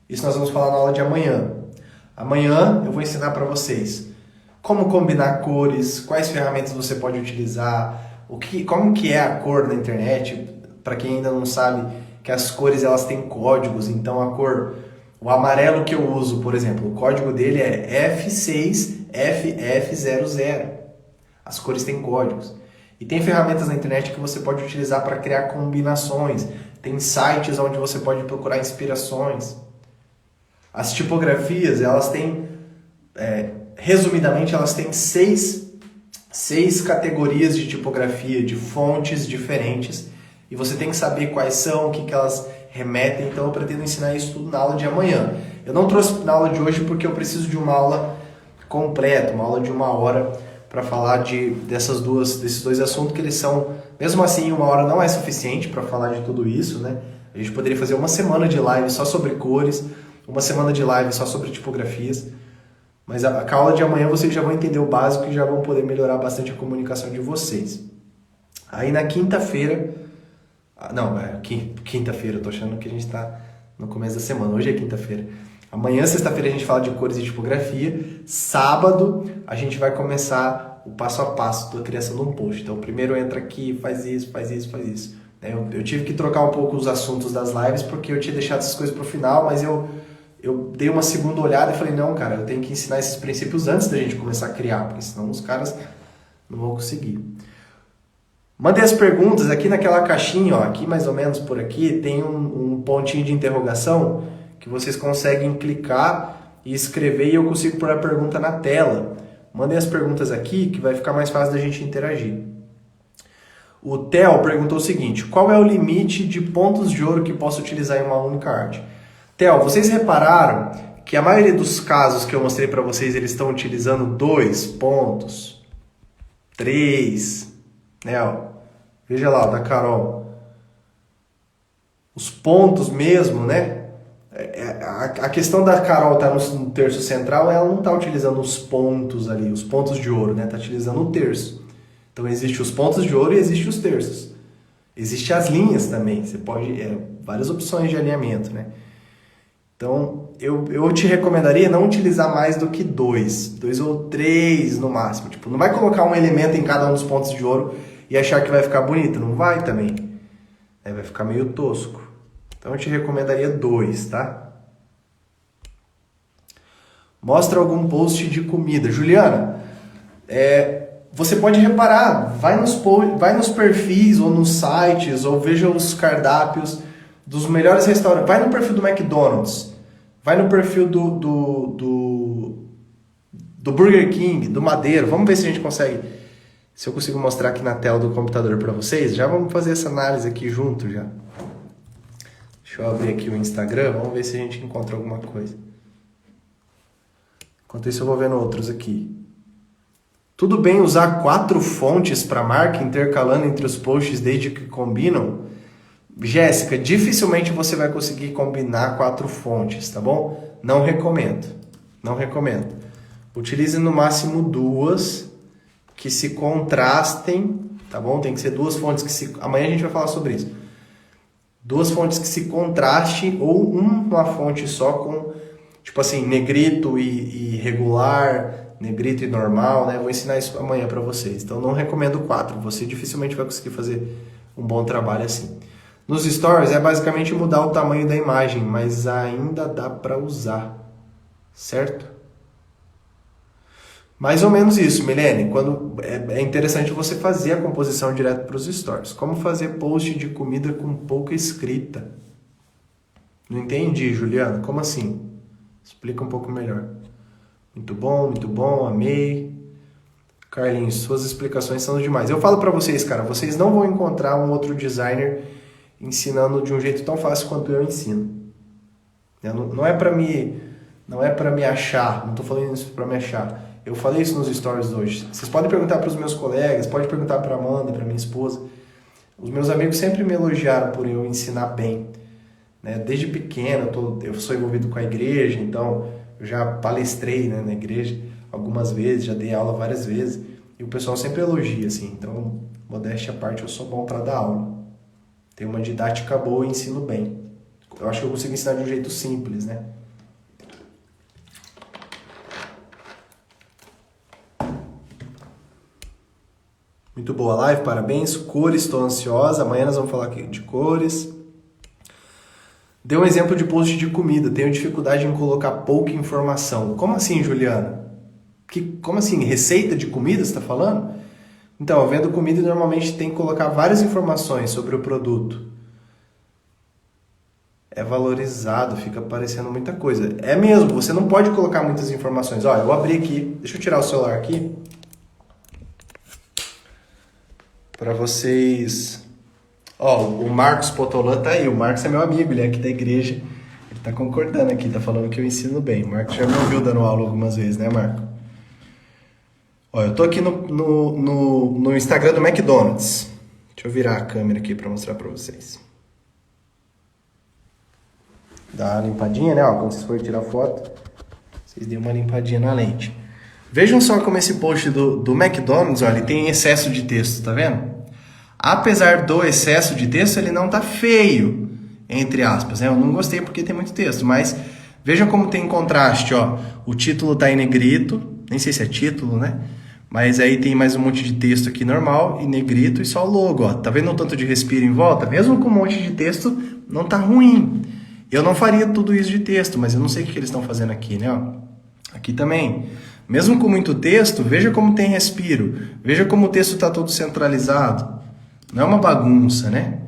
Isso nós vamos falar na aula de amanhã. Amanhã eu vou ensinar para vocês como combinar cores, quais ferramentas você pode utilizar, como que é a cor na internet, para quem ainda não sabe que as cores elas têm códigos, então o amarelo que eu uso, por exemplo, o código dele é F6FF00. As cores têm códigos. E tem ferramentas na internet que você pode utilizar para criar combinações. Tem sites onde você pode procurar inspirações. As tipografias, elas têm, resumidamente, elas têm seis categorias de tipografia, de fontes diferentes. E você tem que saber quais são, o que que elas remetem. Então eu pretendo ensinar isso tudo na aula de amanhã. Eu não trouxe na aula de hoje porque eu preciso de uma aula completa, uma aula de 1 hora, para falar desses dois assuntos que eles são, mesmo assim, 1 hora não é suficiente para falar de tudo isso, né? A gente poderia fazer uma semana de live só sobre cores, uma semana de live só sobre tipografias, mas a aula de amanhã vocês já vão entender o básico e já vão poder melhorar bastante a comunicação de vocês. Aí na quinta-feira, quinta-feira, eu tô achando que a gente está no começo da semana, hoje é quinta-feira. Amanhã, sexta-feira, a gente fala de cores e tipografia. Sábado, a gente vai começar o passo a passo da criação de um post. Então, primeiro entra aqui, faz isso. Eu tive que trocar um pouco os assuntos das lives, porque eu tinha deixado essas coisas para o final, mas eu dei uma segunda olhada e falei, não, cara, eu tenho que ensinar esses princípios antes da gente começar a criar, porque senão os caras não vão conseguir. Mandei as perguntas aqui naquela caixinha, ó, aqui mais ou menos por aqui, tem um pontinho de interrogação que vocês conseguem clicar e escrever e eu consigo pôr a pergunta na tela. Mandem as perguntas aqui que vai ficar mais fácil da gente interagir. O Theo perguntou o seguinte: qual é o limite de pontos de ouro que posso utilizar em uma única arte? Theo, vocês repararam que a maioria dos casos que eu mostrei para vocês, eles estão utilizando 2 pontos, 3, né? Ó, veja lá, da Carol. Os pontos mesmo, né? A questão da Carol estar no terço central, ela não está utilizando os pontos ali, os pontos de ouro, né? Está utilizando o terço. Então, existe os pontos de ouro e existe os terços. Existem as linhas também. Você pode... várias opções de alinhamento, né? Então, eu te recomendaria não utilizar mais do que 2 ou 3 no máximo. Tipo, não vai colocar um elemento em cada um dos pontos de ouro e achar que vai ficar bonito. Não vai também. Vai ficar meio tosco. Então eu te recomendaria 2, tá? Mostra algum post de comida. Juliana, você pode reparar, vai nos perfis ou nos sites, ou veja os cardápios dos melhores restaurantes. Vai no perfil do McDonald's, vai no perfil do Burger King, do Madeiro. Vamos ver se a gente consegue, se eu consigo mostrar aqui na tela do computador para vocês. Já vamos fazer essa análise aqui junto já. Deixa eu abrir aqui o Instagram, vamos ver se a gente encontra alguma coisa. Enquanto isso eu vou vendo outros aqui. Tudo bem usar 4 fontes para marca, intercalando entre os posts desde que combinam? Jéssica, dificilmente você vai conseguir combinar 4 fontes, tá bom? Não recomendo. Utilize no máximo 2 que se contrastem, tá bom? Tem que ser 2 fontes que se... Amanhã a gente vai falar sobre isso. 2 fontes que se contrastem ou uma fonte só com, tipo assim, negrito e regular, negrito e normal, né? Vou ensinar isso amanhã para vocês. Então não recomendo 4, você dificilmente vai conseguir fazer um bom trabalho assim. Nos stories é basicamente mudar o tamanho da imagem, mas ainda dá para usar, certo? Mais ou menos isso, Milene. Quando é interessante você fazer a composição direto para os stories. Como fazer post de comida com pouca escrita? Não entendi, Juliana. Como assim? Explica um pouco melhor. Muito bom, amei. Carlinhos, suas explicações são demais. Eu falo para vocês, cara, vocês não vão encontrar um outro designer ensinando de um jeito tão fácil quanto eu ensino. Não é para me achar, não estou falando isso para me achar. Eu falei isso nos stories hoje. Vocês podem perguntar para os meus colegas, pode perguntar para a Amanda, para minha esposa. Os meus amigos sempre me elogiaram por eu ensinar bem. Né? Desde pequeno, eu sou envolvido com a igreja, então eu já palestrei, né, na igreja algumas vezes, já dei aula várias vezes. E o pessoal sempre elogia, assim. Então, modéstia à parte, eu sou bom para dar aula. Tenho uma didática boa e ensino bem. Eu acho que eu consigo ensinar de um jeito simples, né? Muito boa a live, parabéns. Cores, estou ansiosa. Amanhã nós vamos falar aqui de cores. Dê um exemplo de post de comida. Tenho dificuldade em colocar pouca informação. Como assim, Juliana? Como assim? Receita de comida, você está falando? Então, eu vendo comida normalmente tem que colocar várias informações sobre o produto. É valorizado, fica aparecendo muita coisa. É mesmo, você não pode colocar muitas informações. Ó, eu abri aqui, deixa eu tirar o celular aqui. Para vocês... Ó, o Marcos Potolan tá aí. O Marcos é meu amigo, ele é aqui da igreja. Ele tá concordando aqui, tá falando que eu ensino bem. O Marcos já me ouviu dando aula algumas vezes, né, Marco? Ó, eu tô aqui no Instagram do McDonald's. Deixa eu virar a câmera aqui para mostrar para vocês. Dá uma limpadinha, né? Ó, quando vocês forem tirar foto, vocês dêem uma limpadinha na lente. Vejam só como esse post do McDonald's, ó, ele tem excesso de texto, tá vendo? Apesar do excesso de texto, ele não tá feio, entre aspas, né? Eu não gostei porque tem muito texto, mas vejam como tem contraste, ó. O título tá em negrito, nem sei se é título, né? Mas aí tem mais um monte de texto aqui normal, em negrito, e só o logo, ó. Tá vendo o tanto de respiro em volta? Mesmo com um monte de texto, não tá ruim. Eu não faria tudo isso de texto, mas eu não sei o que eles estão fazendo aqui, né? Ó. Aqui também. Mesmo com muito texto, veja como tem respiro. Veja como o texto está todo centralizado. Não é uma bagunça, né?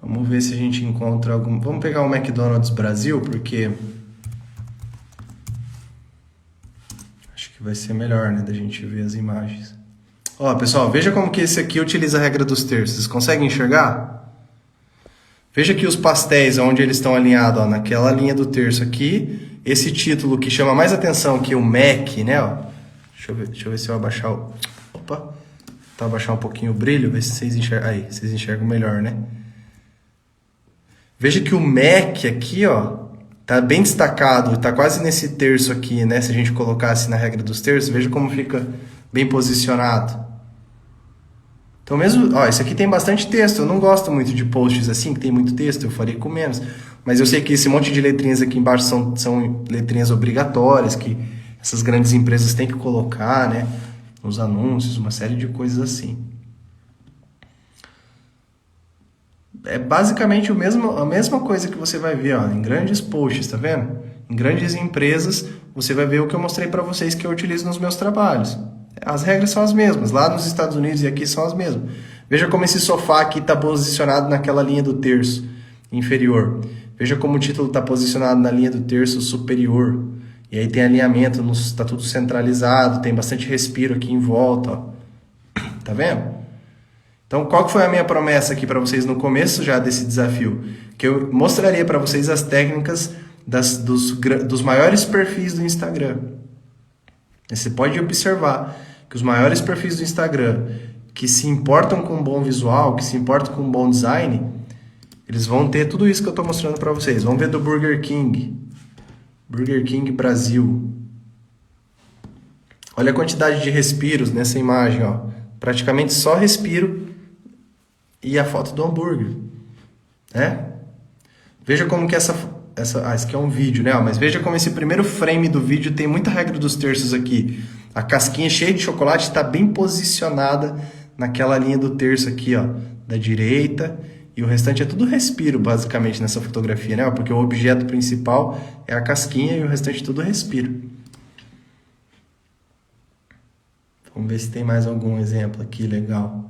Vamos ver se a gente encontra algum... Vamos pegar o McDonald's Brasil, porque... acho que vai ser melhor, né? Da gente ver as imagens. Ó, pessoal, veja como que esse aqui utiliza a regra dos terços. Vocês conseguem enxergar? Veja aqui os pastéis, onde eles estão alinhados, ó, naquela linha do terço aqui. Esse título que chama mais atenção que o Mac, né? Ó. Deixa eu ver se eu abaixar o... Opa! Tá, abaixar um pouquinho o brilho, ver se vocês enxergam. Aí, vocês enxergam melhor, né? Veja que o Mac aqui, ó, tá bem destacado, tá quase nesse terço aqui, né? Se a gente colocasse na regra dos terços, veja como fica bem posicionado. Então mesmo, ó, esse aqui tem bastante texto. Eu não gosto muito de posts assim, que tem muito texto, eu faria com menos. Mas eu sei que esse monte de letrinhas aqui embaixo são letrinhas obrigatórias, que essas grandes empresas têm que colocar, né? Nos anúncios, uma série de coisas assim. É basicamente a mesma coisa que você vai ver, ó, em grandes posts, tá vendo? Em grandes empresas, você vai ver o que eu mostrei para vocês que eu utilizo nos meus trabalhos. As regras são as mesmas, lá nos Estados Unidos e aqui são as mesmas. Veja como esse sofá aqui está posicionado naquela linha do terço inferior. Veja como o título está posicionado na linha do terço superior. E aí tem alinhamento, está tudo centralizado, tem bastante respiro aqui em volta. Ó. Tá vendo? Então, qual que foi a minha promessa aqui para vocês no começo já desse desafio? Que eu mostraria para vocês as técnicas dos maiores perfis do Instagram. Você pode observar que os maiores perfis do Instagram que se importam com um bom visual, que se importam com um bom design, eles vão ter tudo isso que eu estou mostrando para vocês. Vamos ver do Burger King. Burger King Brasil. Olha a quantidade de respiros nessa imagem, ó. Praticamente só respiro e a foto do hambúrguer, né? Veja como que esse aqui é um vídeo, né? Mas veja como esse primeiro frame do vídeo tem muita regra dos terços aqui. A casquinha cheia de chocolate está bem posicionada naquela linha do terço aqui, ó, da direita. E o restante é tudo respiro, basicamente, nessa fotografia, né? Porque o objeto principal é a casquinha e o restante tudo respiro. Vamos ver se tem mais algum exemplo aqui legal.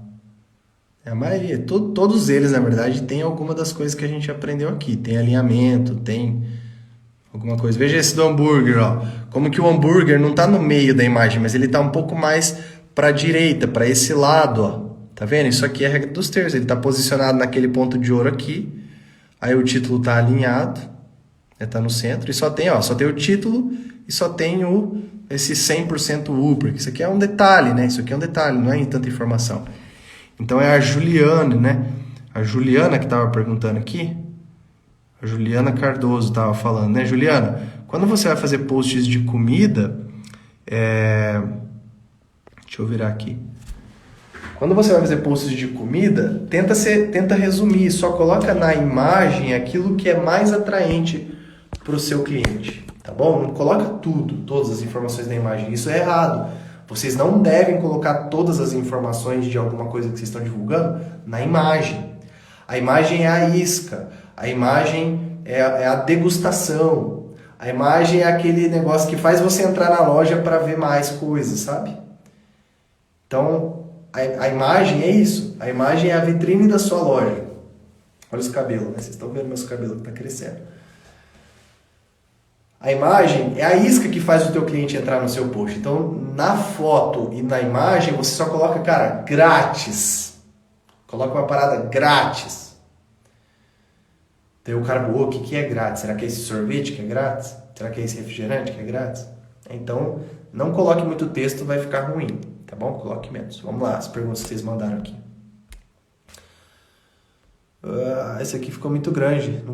A maioria, todos eles, na verdade, tem alguma das coisas que a gente aprendeu aqui. Tem alinhamento, tem alguma coisa. Veja esse do hambúrguer, ó. Como que o hambúrguer não está no meio da imagem, mas ele está um pouco mais para a direita, para esse lado, ó. Tá vendo? Isso aqui é a regra dos terços. Ele está posicionado naquele ponto de ouro aqui. Aí o título está alinhado, está no centro. E só tem o título e só tem esse 100% U, porque isso aqui é um detalhe, né? Isso aqui é um detalhe, não é tanta informação. Então é a Juliana, né? A Juliana que estava perguntando aqui. A Juliana Cardoso estava falando, né, Juliana? Quando você vai fazer posts de comida, Deixa eu virar aqui. Quando você vai fazer posts de comida, tenta resumir, só coloca na imagem aquilo que é mais atraente para o seu cliente, tá bom? Não coloca todas as informações na imagem, isso é errado. Vocês não devem colocar todas as informações de alguma coisa que vocês estão divulgando na imagem. A imagem é a isca, a imagem é a degustação, a imagem é aquele negócio que faz você entrar na loja para ver mais coisas, sabe? Então, a imagem é isso. A imagem é a vitrine da sua loja. Olha os cabelos, né? Vocês estão vendo meus cabelos que estão crescendo. A imagem é a isca que faz o teu cliente entrar no seu post. Então, na foto e na imagem, você só coloca, cara, grátis. Coloca uma parada grátis. Daí o cara, o que é grátis? Será que é esse sorvete que é grátis? Será que é esse refrigerante que é grátis? Então, não coloque muito texto, vai ficar ruim. Tá bom? Coloque menos. Vamos lá, as perguntas que vocês mandaram aqui. Esse aqui ficou muito grande, não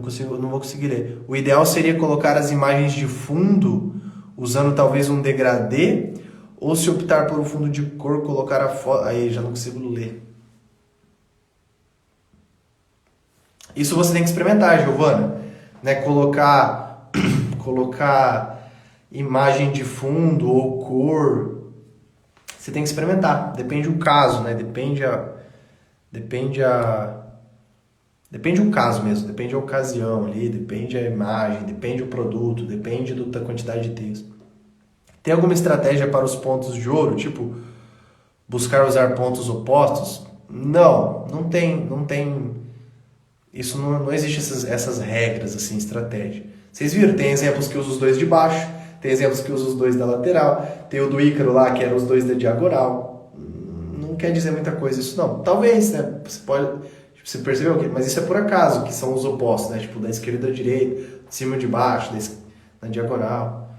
vou conseguir ler. O ideal seria colocar as imagens de fundo, usando talvez um degradê, ou se optar por um fundo de cor, colocar a foto... Aí, já não consigo ler. Isso você tem que experimentar, Giovana. Né? Colocar imagem de fundo ou cor... Você tem que experimentar, depende do caso, né? Depende o caso mesmo, depende a ocasião ali, depende a imagem, depende o produto, depende da quantidade de texto. Tem alguma estratégia para os pontos de ouro, tipo buscar usar pontos opostos? Não tem. Isso não existe essas regras assim, estratégia. Vocês viram? Tem exemplos que usam os dois de baixo. Tem exemplos que usam os dois da lateral. Tem o do Ícaro lá, que eram os dois da diagonal. Não quer dizer muita coisa isso, não. Talvez, né? Você percebeu? Mas isso é por acaso, que são os opostos, né? Tipo, da esquerda e da direita, de cima e de baixo, na diagonal.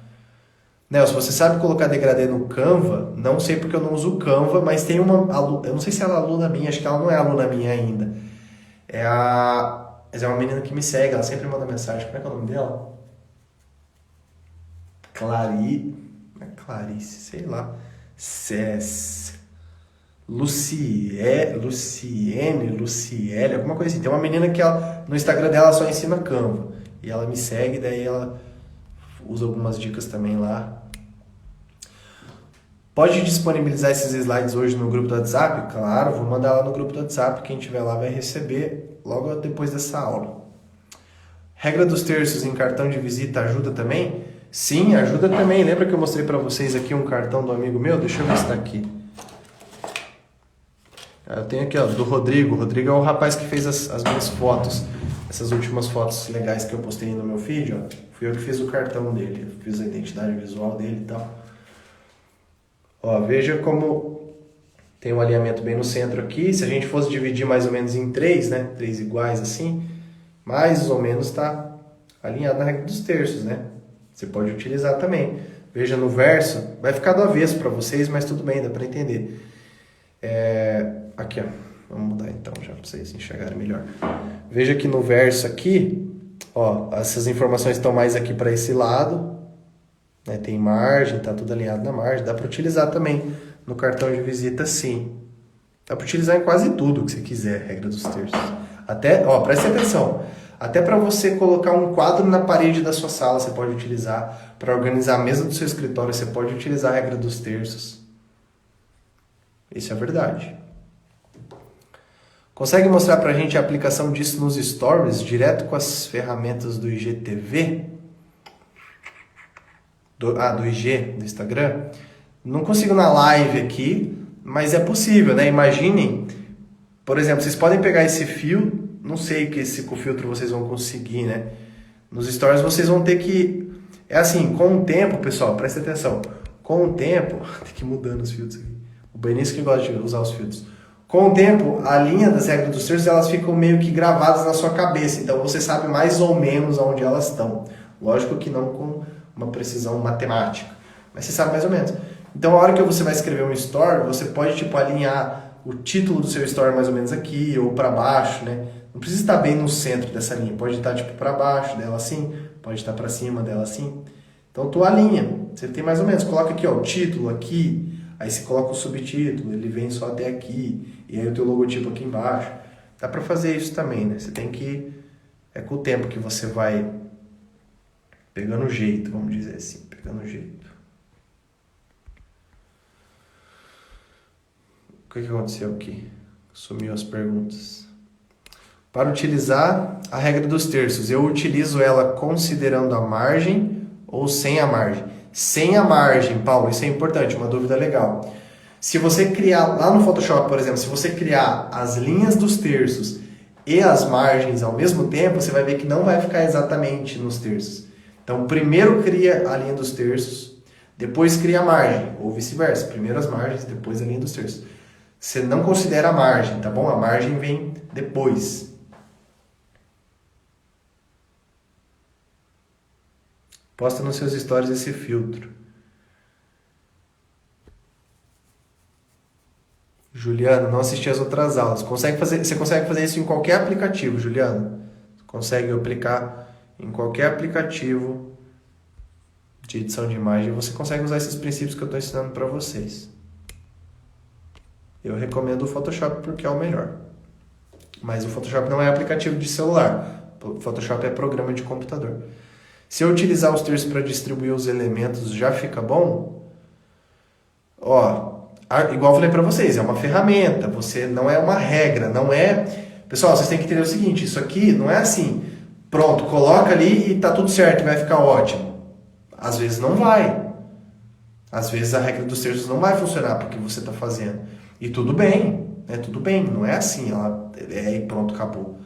Né? Se você sabe colocar degradê no Canva, não sei porque eu não uso o Canva, mas tem uma aluna, eu não sei se ela é aluna minha, acho que ela não é aluna minha ainda. Mas é uma menina que me segue, ela sempre manda mensagem. Como é que é o nome dela? Clarice, sei lá. Luciene, alguma coisa assim. Tem uma menina que no Instagram dela só ensina Canva. E ela me segue, daí ela usa algumas dicas também lá. Pode disponibilizar esses slides hoje no grupo do WhatsApp? Claro, vou mandar lá no grupo do WhatsApp. Quem estiver lá vai receber logo depois dessa aula. Regra dos terços em cartão de visita ajuda também? Sim, ajuda também. Lembra que eu mostrei para vocês aqui um cartão do amigo meu? Deixa eu ver se está aqui. Eu tenho aqui, ó, do Rodrigo. O Rodrigo é o rapaz que fez as minhas fotos. Essas últimas fotos legais que eu postei no meu feed, ó. Fui eu que fiz o cartão dele. Eu fiz a identidade visual dele e tal. Ó, veja como tem um alinhamento bem no centro aqui. Se a gente fosse dividir mais ou menos em 3, né? 3 iguais assim, mais ou menos está alinhado na regra dos terços, né? Você pode utilizar também. Veja no verso, vai ficar do avesso para vocês, mas tudo bem, dá para entender. Aqui, ó. Vamos mudar então, já para vocês enxergarem melhor. Veja que no verso aqui, ó, essas informações estão mais aqui para esse lado, né? Tem margem, tá tudo alinhado na margem. Dá para utilizar também no cartão de visita, sim. Dá para utilizar em quase tudo que você quiser, regra dos terços. Até, ó, preste atenção. Até para você colocar um quadro na parede da sua sala, você pode utilizar. Para organizar a mesa do seu escritório, você pode utilizar a regra dos terços. Isso é verdade. Consegue mostrar para a gente a aplicação disso nos stories, direto com as ferramentas do IGTV? Do IG, do Instagram? Não consigo na live aqui, mas é possível, né? Imaginem, por exemplo, vocês podem pegar esse fio, não sei que esse com filtro vocês vão conseguir, né? Nos stories vocês vão ter que... É assim, com o tempo, pessoal, presta atenção. Com o tempo... Tem que ir mudando os filtros aqui. O Benício que gosta de usar os filtros. Com o tempo, a linha das regras dos terços, elas ficam meio que gravadas na sua cabeça. Então você sabe mais ou menos onde elas estão. Lógico que não com uma precisão matemática. Mas você sabe mais ou menos. Então a hora que você vai escrever um story, você pode tipo alinhar o título do seu story mais ou menos aqui ou para baixo, né? Não precisa estar bem no centro dessa linha. Pode estar tipo para baixo dela assim, pode estar para cima dela assim. Então tu alinha, você tem mais ou menos, coloca aqui ó, o título aqui, aí você coloca o subtítulo, ele vem só até aqui, e aí o teu logotipo aqui embaixo. Dá pra fazer isso também, né? Você tem que, é com o tempo que você vai pegando o jeito, vamos dizer assim, pegando o jeito. O que aconteceu aqui? Sumiu as perguntas. Para utilizar a regra dos terços, eu utilizo ela considerando a margem ou sem a margem? Sem a margem, Paulo, isso é importante, uma dúvida legal. Se você criar, lá no Photoshop, por exemplo, se você criar as linhas dos terços e as margens ao mesmo tempo, você vai ver que não vai ficar exatamente nos terços. Então, primeiro cria a linha dos terços, depois cria a margem, ou vice-versa. Primeiro as margens, depois a linha dos terços. Você não considera a margem, tá bom? A margem vem depois. Posta nos seus stories esse filtro. Juliano, não assisti as outras aulas. Você consegue fazer isso em qualquer aplicativo, Juliano. Você consegue aplicar em qualquer aplicativo de edição de imagem. Você consegue usar esses princípios que eu estou ensinando para vocês. Eu recomendo o Photoshop porque é o melhor. Mas o Photoshop não é aplicativo de celular. O Photoshop é programa de computador. Se eu utilizar os terços para distribuir os elementos, já fica bom? Ó, igual eu falei para vocês, é uma ferramenta, você não é uma regra, não é... Pessoal, vocês têm que entender o seguinte, isso aqui não é assim, pronto, coloca ali e tá tudo certo, vai ficar ótimo. Às vezes não vai. Às vezes a regra dos terços não vai funcionar porque você está fazendo. E tudo bem, né? Tudo bem, não é assim, ela é e pronto, acabou.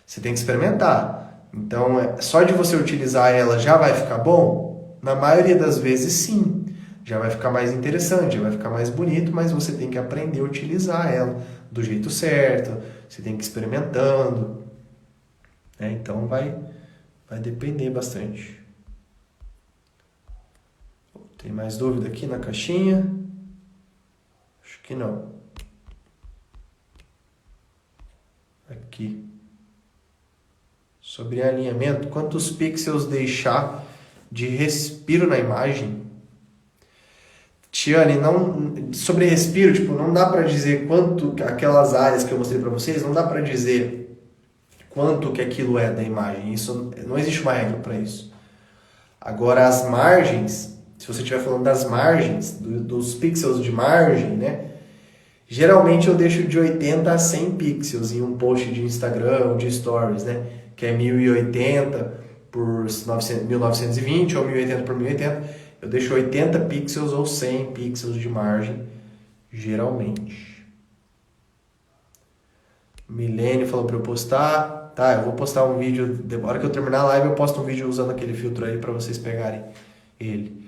Você tem que experimentar. Então, só de você utilizar ela já vai ficar bom? Na maioria das vezes, sim. Já vai ficar mais interessante, já vai ficar mais bonito, mas você tem que aprender a utilizar ela do jeito certo, você tem que ir experimentando. Né? Então, vai depender bastante. Tem mais dúvida aqui na caixinha? Acho que não. Aqui. Sobre alinhamento, quantos pixels deixar de respiro na imagem? Tiane, não, sobre respiro, tipo, não dá para dizer quanto, aquelas áreas que eu mostrei para vocês, não dá para dizer quanto que aquilo é da imagem. Isso, não existe uma regra para isso. Agora, as margens, se você estiver falando das margens, dos pixels de margem, né? Geralmente eu deixo de 80 a 100 pixels em um post de Instagram ou de Stories, né? Que é 1080 por 1920 ou 1080 por 1080. Eu deixo 80 pixels ou 100 pixels de margem, geralmente. Milene falou para eu postar. Tá, eu vou postar um vídeo. Na hora que eu terminar a live, eu posto um vídeo usando aquele filtro aí para vocês pegarem ele.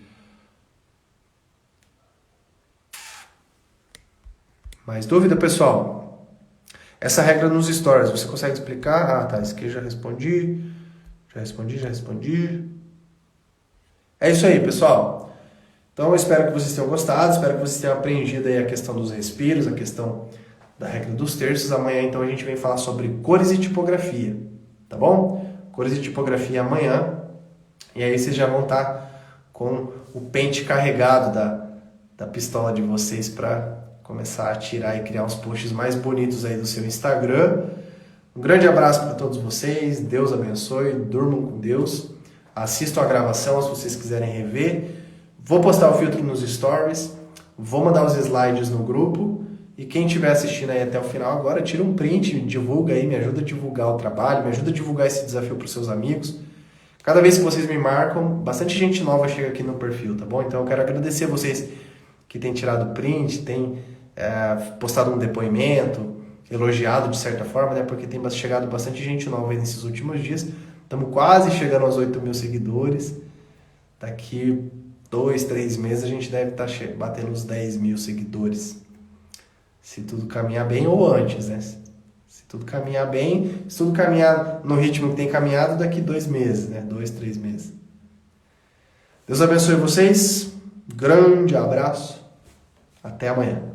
Mais dúvida, pessoal? Essa regra nos stories, você consegue explicar? Ah, tá, isso aqui eu já respondi. Já respondi. É isso aí, pessoal. Então, eu espero que vocês tenham gostado, espero que vocês tenham aprendido aí a questão dos respiros, a questão da regra dos terços. Amanhã, então, a gente vem falar sobre cores e tipografia, tá bom? Cores e tipografia amanhã. E aí vocês já vão estar com o pente carregado da pistola de vocês para começar a tirar e criar uns posts mais bonitos aí do seu Instagram. Um grande abraço para todos vocês, Deus abençoe, durmam com Deus, assistam a gravação se vocês quiserem rever, vou postar o filtro nos stories, vou mandar os slides no grupo e quem estiver assistindo aí até o final agora, tira um print, divulga aí, me ajuda a divulgar o trabalho, me ajuda a divulgar esse desafio para os seus amigos. Cada vez que vocês me marcam, bastante gente nova chega aqui no perfil, tá bom? Então eu quero agradecer a vocês que têm tirado print, têm postado um depoimento, elogiado de certa forma, né? Porque tem chegado bastante gente nova aí nesses últimos dias. Estamos quase chegando aos 8 mil seguidores. Daqui 2, 3 meses a gente deve estar batendo os 10 mil seguidores. Se tudo caminhar bem ou antes, né? Se tudo caminhar bem, se tudo caminhar no ritmo que tem caminhado, daqui 2 meses, né? 2, 3 meses. Deus abençoe vocês. Grande abraço. Até amanhã.